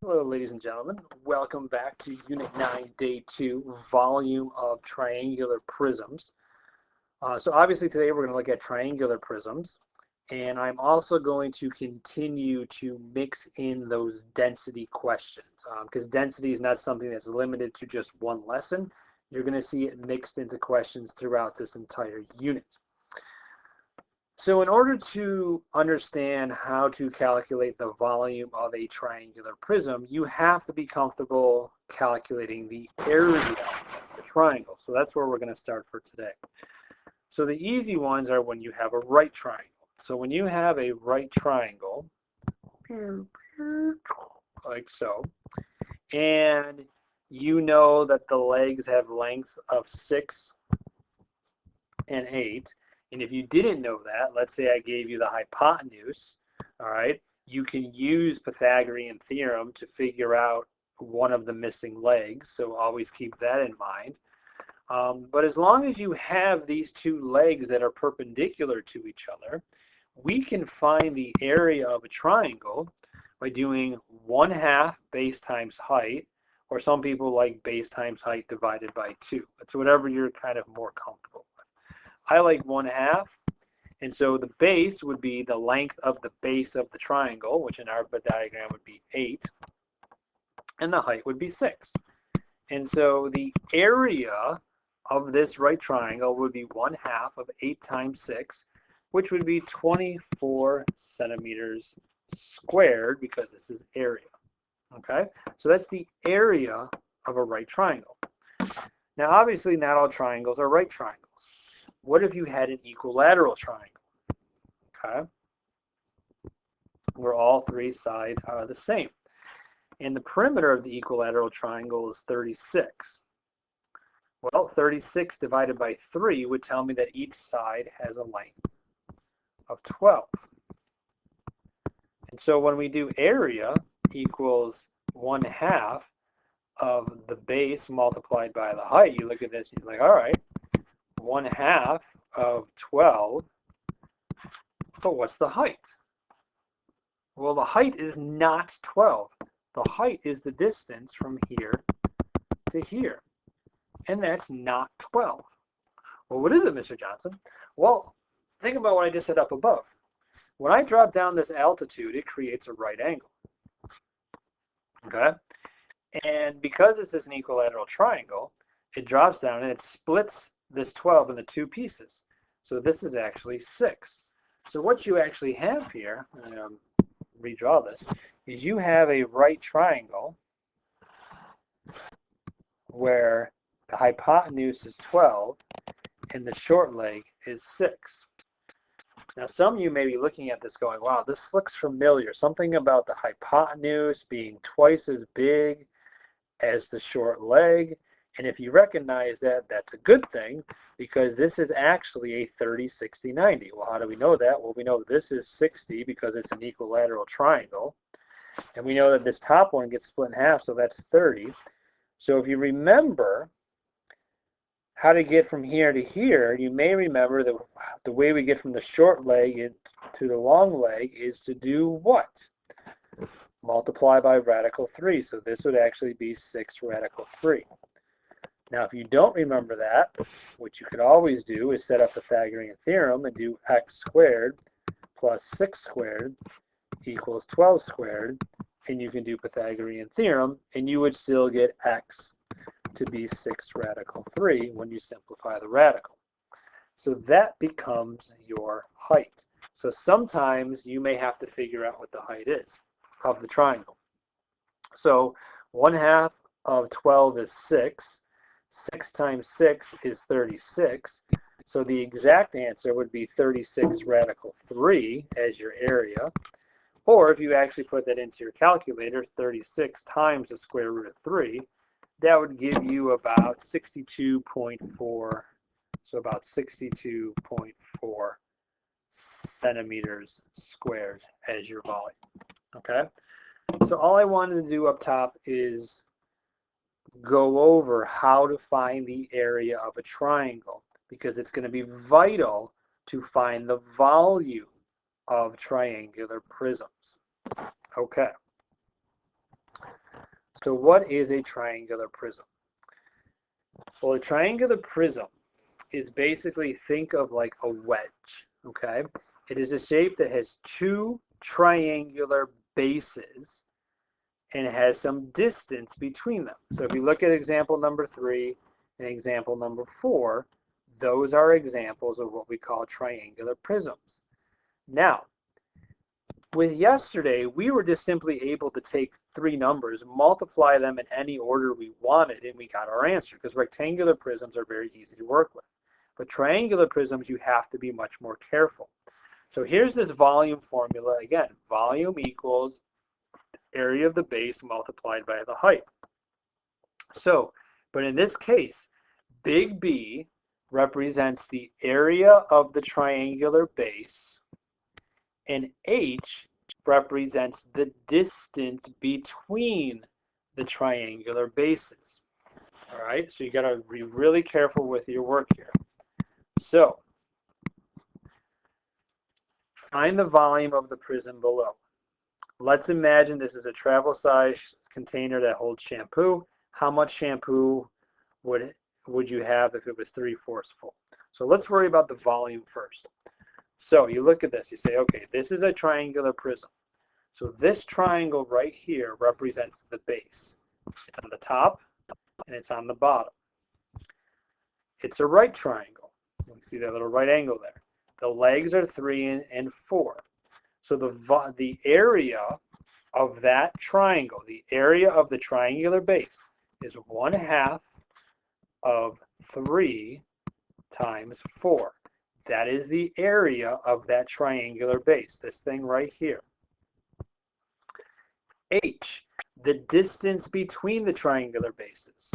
Hello, ladies and gentlemen. Welcome back to Unit 9, Day 2, Volume of Triangular Prisms. So obviously today we're going to look at triangular prisms, and I'm also going to continue to mix in those density questions, because density is not something that's limited to just one lesson. You're going to see it mixed into questions throughout this entire unit. So in order to understand how to calculate the volume of a triangular prism, you have to be comfortable calculating the area of the triangle. So that's where we're going to start for today. So the easy ones are when you have a right triangle. So when you have a right triangle, like so, and you know that the legs have lengths of 6 and 8, and if you didn't know that, let's say I gave you the hypotenuse, all right, you can use Pythagorean theorem to figure out one of the missing legs, so always keep that in mind. But as long as you have these two legs that are perpendicular to each other, we can find the area of a triangle by doing 1/2 base times height, or some people like base times height divided by 2. It's whatever you're kind of more comfortable with. I like 1/2, and so the base would be the length of the base of the triangle, which in our diagram would be 8, and the height would be 6. And so the area of this right triangle would be 1/2 of 8 times 6, which would be 24 centimeters squared, because this is area. Okay, so that's the area of a right triangle. Now, obviously, not all triangles are right triangles. What if you had an equilateral triangle? Okay, where all three sides are the same. And the perimeter of the equilateral triangle is 36. Well, 36 divided by 3 would tell me that each side has a length of 12. And so when we do area equals 1/2 of the base multiplied by the height, you look at this and you're like, all right, 1/2 of 12, but what's the height? Well, the height is not 12. The height is the distance from here to here, and that's not 12. Well, what is it, Mr. Johnson? Well, think about what I just said up above. When I drop down this altitude, it creates a right angle. Okay? And because this is an equilateral triangle, it drops down and it splits this 12 into two pieces. So this is actually 6. So what you actually have here, redraw this, is you have a right triangle where the hypotenuse is 12 and the short leg is 6. Now, some of you may be looking at this going, wow, this looks familiar. Something about the hypotenuse being twice as big as the short leg. And if you recognize that, that's a good thing, because this is actually a 30, 60, 90. Well, how do we know that? Well, we know this is 60 because it's an equilateral triangle. And we know that this top one gets split in half, so that's 30. So if you remember how to get from here to here, you may remember that the way we get from the short leg to the long leg is to do what? Multiply by radical 3. So this would actually be 6 radical 3. Now, if you don't remember that, what you could always do is set up the Pythagorean theorem and do x squared plus 6 squared equals 12 squared, and you can do Pythagorean theorem, and you would still get x to be 6 radical 3 when you simplify the radical. So that becomes your height. So sometimes you may have to figure out what the height is of the triangle. So 1/2 of 12 is 6. 6 times 6 is 36. So the exact answer would be 36 radical 3 as your area. Or if you actually put that into your calculator, 36 times the square root of 3, that would give you about 62.4, so about 62.4 centimeters squared as your volume. Okay? So all I wanted to do up top is go over how to find the area of a triangle, because it's going to be vital to find the volume of triangular prisms. Okay. So what is a triangular prism? Well, a triangular prism is basically, think of like a wedge, okay? It is a shape that has two triangular bases and it has some distance between them. So if you look at example number 3 and example number 4, those are examples of what we call triangular prisms. Now, with yesterday, we were just simply able to take 3 numbers, multiply them in any order we wanted, and we got our answer, because rectangular prisms are very easy to work with. But triangular prisms, you have to be much more careful. So here's this volume formula again. Volume equals area of the base multiplied by the height. So, but in this case, big B represents the area of the triangular base, and H represents the distance between the triangular bases. All right, so you got to be really careful with your work here. So, find the volume of the prism below. Let's imagine this is a travel size container that holds shampoo. How much shampoo would you have if it was 3/4 full? So let's worry about the volume first. So you look at this, you say, okay, this is a triangular prism. So this triangle right here represents the base. It's on the top and it's on the bottom. It's a right triangle. You can see that little right angle there. The legs are 3 and 4. So the area of that triangle, the area of the triangular base, is 1/2 of 3 times 4. That is the area of that triangular base, this thing right here. H, the distance between the triangular bases.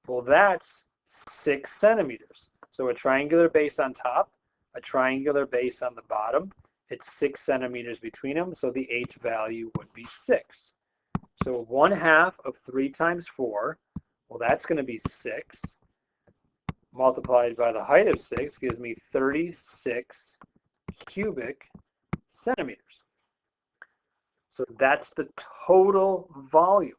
Well, that's 6 centimeters. So a triangular base on top, a triangular base on the bottom, it's 6 centimeters between them, so the H value would be 6. So 1/2 of 3 times 4, well, that's going to be 6. Multiplied by the height of 6 gives me 36 cubic centimeters. So that's the total volume.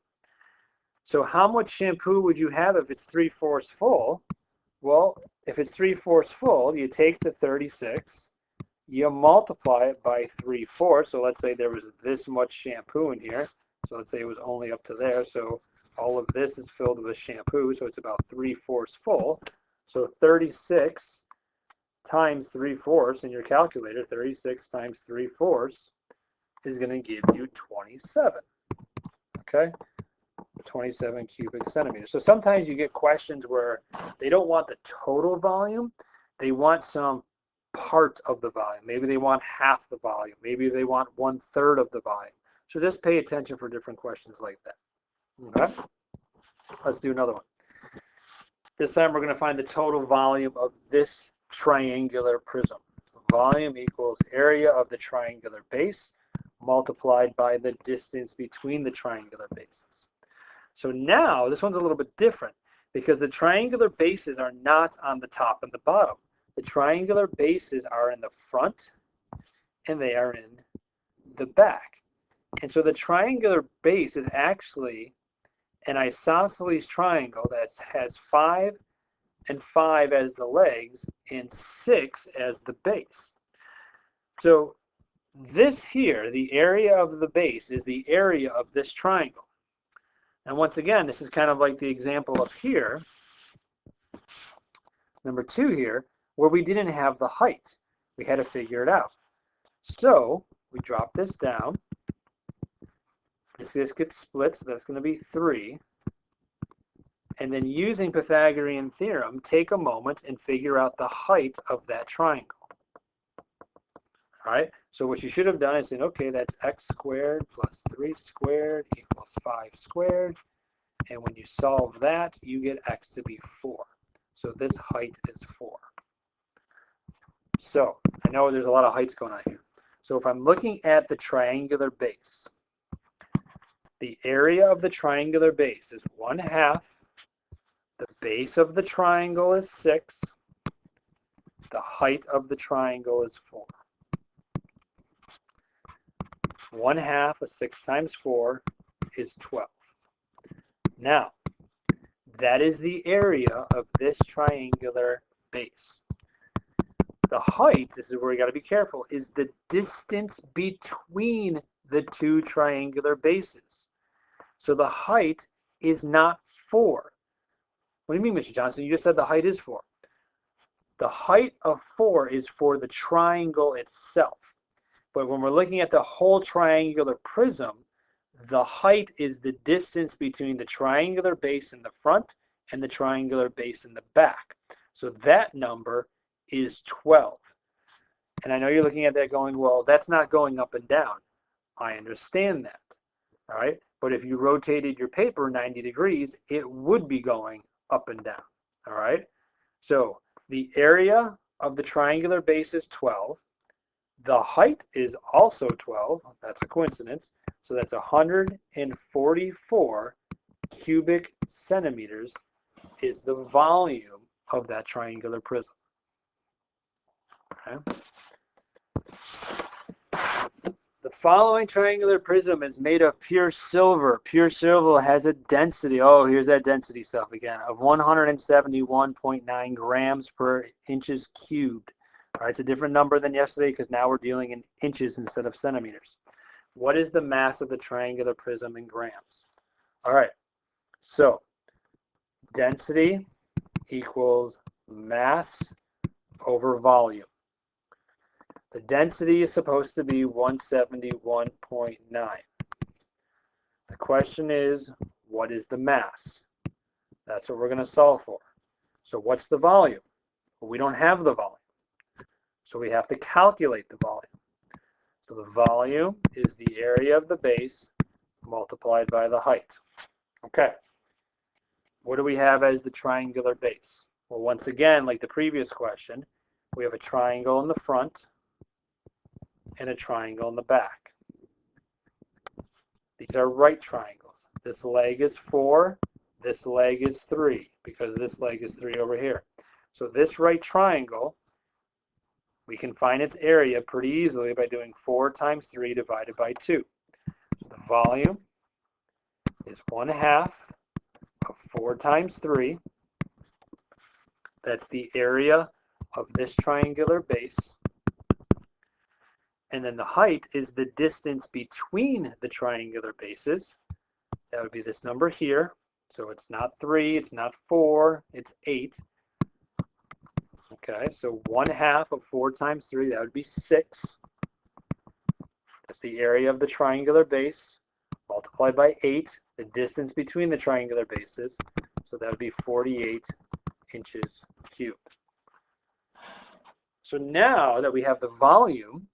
So how much shampoo would you have if it's 3/4 full? Well, if it's 3/4 full, you take the 36, you multiply it by 3/4. So let's say there was this much shampoo in here. So let's say it was only up to there. So all of this is filled with shampoo. So it's about 3/4 full. So 36 times 3/4 in your calculator, 36 times 3/4 is going to give you 27. Okay? 27 cubic centimeters. So sometimes you get questions where they don't want the total volume. They want some part of the volume. Maybe they want half the volume. Maybe they want 1/3 of the volume. So just pay attention for different questions like that. Okay? Let's do another one. This time we're going to find the total volume of this triangular prism. Volume equals area of the triangular base multiplied by the distance between the triangular bases. So now this one's a little bit different because the triangular bases are not on the top and the bottom. The triangular bases are in the front and they are in the back. And so the triangular base is actually an isosceles triangle that has 5 and 5 as the legs and 6 as the base. So this here, the area of the base, is the area of this triangle. And once again, this is kind of like the example up here, number 2 here, where we didn't have the height. We had to figure it out. So we drop this down. This gets split, so that's going to be 3. And then using Pythagorean theorem, take a moment and figure out the height of that triangle. All right, so what you should have done is said, okay, that's x squared plus 3 squared equals 5 squared. And when you solve that, you get x to be 4. So this height is 4. So I know there's a lot of heights going on here. So if I'm looking at the triangular base, the area of the triangular base is 1/2. The base of the triangle is 6. The height of the triangle is 4. 1/2 of 6 times 4 is 12. Now, that is the area of this triangular base. The height, this is where you got to be careful, is the distance between the two triangular bases. So the height is not 4. What do you mean, Mr. Johnson? You just said the height is 4. The height of 4 is for the triangle itself. But when we're looking at the whole triangular prism, the height is the distance between the triangular base in the front and the triangular base in the back. So that number is 12. And I know you're looking at that going, well, that's not going up and down. I understand that. All right. But if you rotated your paper 90 degrees, it would be going up and down. All right. So the area of the triangular base is 12. The height is also 12. That's a coincidence. So that's 144 cubic centimeters is the volume of that triangular prism. Okay. The following triangular prism is made of pure silver. Pure silver has a density, oh, here's that density stuff again, of 171.9 grams per inches cubed. All right, it's a different number than yesterday because now we're dealing in inches instead of centimeters. What is the mass of the triangular prism in grams? All right, so density equals mass over volume. The density is supposed to be 171.9. The question is, what is the mass? That's what we're going to solve for. So what's the volume? Well, we don't have the volume. So we have to calculate the volume. So the volume is the area of the base multiplied by the height. Okay. What do we have as the triangular base? Well, once again, like the previous question, we have a triangle in the front and a triangle in the back. These are right triangles. This leg is 4, this leg is 3, because this leg is 3 over here. So this right triangle, we can find its area pretty easily by doing 4 times 3 divided by 2. So the volume is 1/2 of 4 times 3. That's the area of this triangular base. And then the height is the distance between the triangular bases. That would be this number here. So it's not 3, it's not 4, it's 8. Okay, so 1/2 of 4 times 3, that would be 6. That's the area of the triangular base multiplied by 8, the distance between the triangular bases. So that would be 48 inches cubed. So now that we have the volume,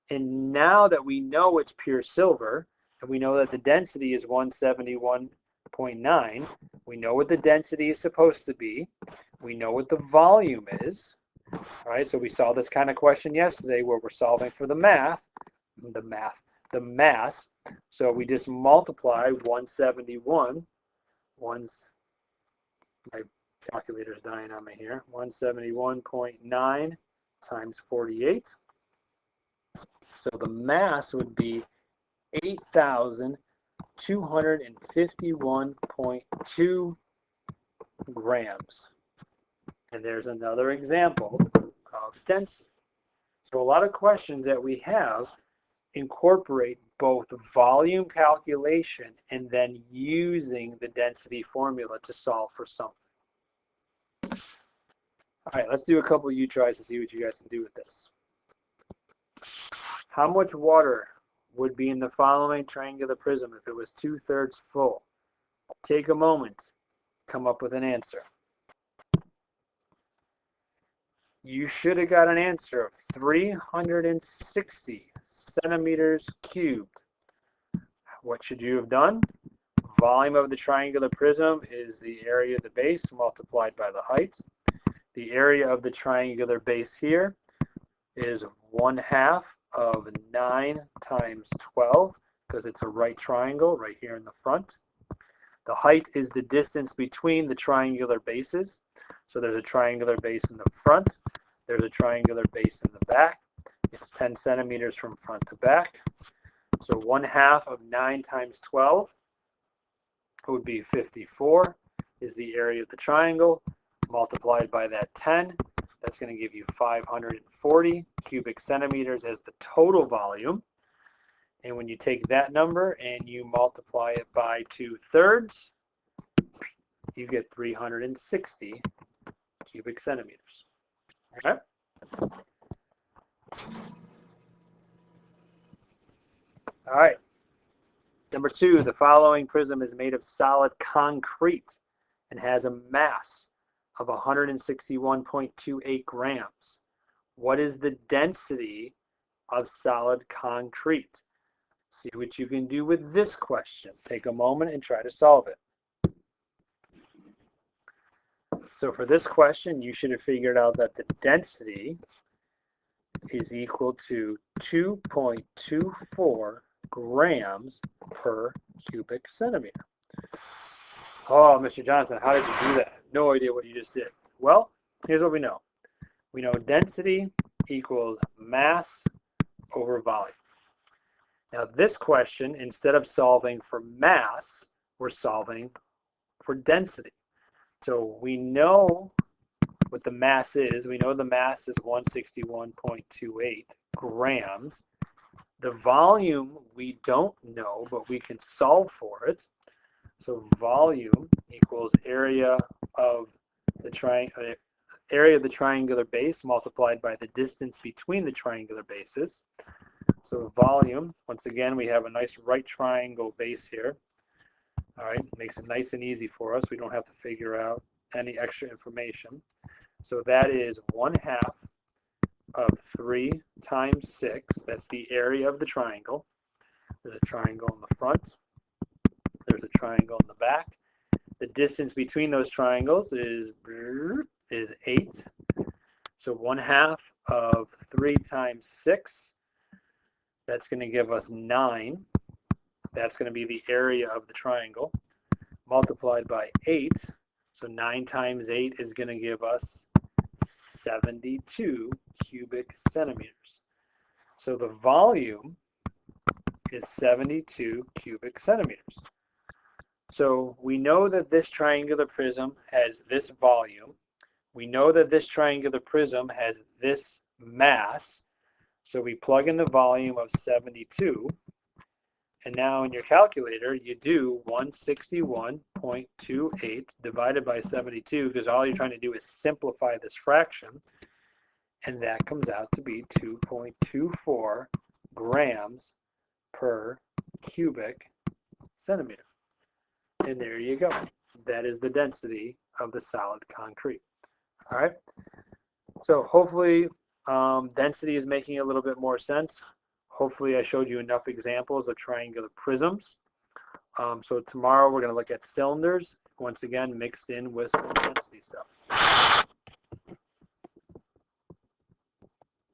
and now that we know it's pure silver, and we know that the density is 171.9, we know what the density is supposed to be. We know what the volume is. All right, so we saw this kind of question yesterday where we're solving for the mass. So we just multiply 171. My calculator's dying on me here. 171.9 times 48. So the mass would be 8,251.2 grams. And there's another example of density. So a lot of questions that we have incorporate both volume calculation and then using the density formula to solve for something. All right, let's do a couple of U-tries to see what you guys can do with this. How much water would be in the following triangular prism if it was 2/3 full? Take a moment, come up with an answer. You should have got an answer of 360 centimeters cubed. What should you have done? Volume of the triangular prism is the area of the base multiplied by the height. The area of the triangular base here is 1/2 of 9 times 12 because it's a right triangle right here in the front. The height is the distance between the triangular bases. So there's a triangular base in the front. There's a triangular base in the back. It's 10 centimeters from front to back. So 1/2 of 9 times 12 would be 54 is the area of the triangle, multiplied by that 10. That's going to give you 540 cubic centimeters as the total volume. And when you take that number and you multiply it by 2/3, you get 360 cubic centimeters. All right? All right. Number 2, the following prism is made of solid concrete and has a mass of 161.28 grams. What is the density of solid concrete? See what you can do with this question. Take a moment and try to solve it. So for this question, you should have figured out that the density is equal to 2.24 grams per cubic centimeter. Oh, Mr. Johnson, how did you do that? No idea what you just did. Well, here's what we know. We know density equals mass over volume. Now this question, instead of solving for mass, we're solving for density. So we know what the mass is. We know the mass is 161.28 grams. The volume we don't know, but we can solve for it. So volume equals area of the triangular base multiplied by the distance between the triangular bases. So volume, once again, we have a nice right triangle base here. All right, makes it nice and easy for us. We don't have to figure out any extra information. So that is 1/2 of 3 times 6. That's the area of the triangle. There's a triangle in the front. There's a triangle in the back. The distance between those triangles is 8. So 1/2 of 3 times 6. That's going to give us 9. That's going to be the area of the triangle multiplied by 8. So 9 times 8 is going to give us 72 cubic centimeters. So the volume is 72 cubic centimeters. So we know that this triangular prism has this volume. We know that this triangular prism has this mass. So we plug in the volume of 72. And now in your calculator, you do 161.28 divided by 72, because all you're trying to do is simplify this fraction. And that comes out to be 2.24 grams per cubic centimeter. And there you go. That is the density of the solid concrete. All right. So hopefully density is making a little bit more sense. Hopefully I showed you enough examples of triangular prisms. So tomorrow we're going to look at cylinders, once again mixed in with some density stuff.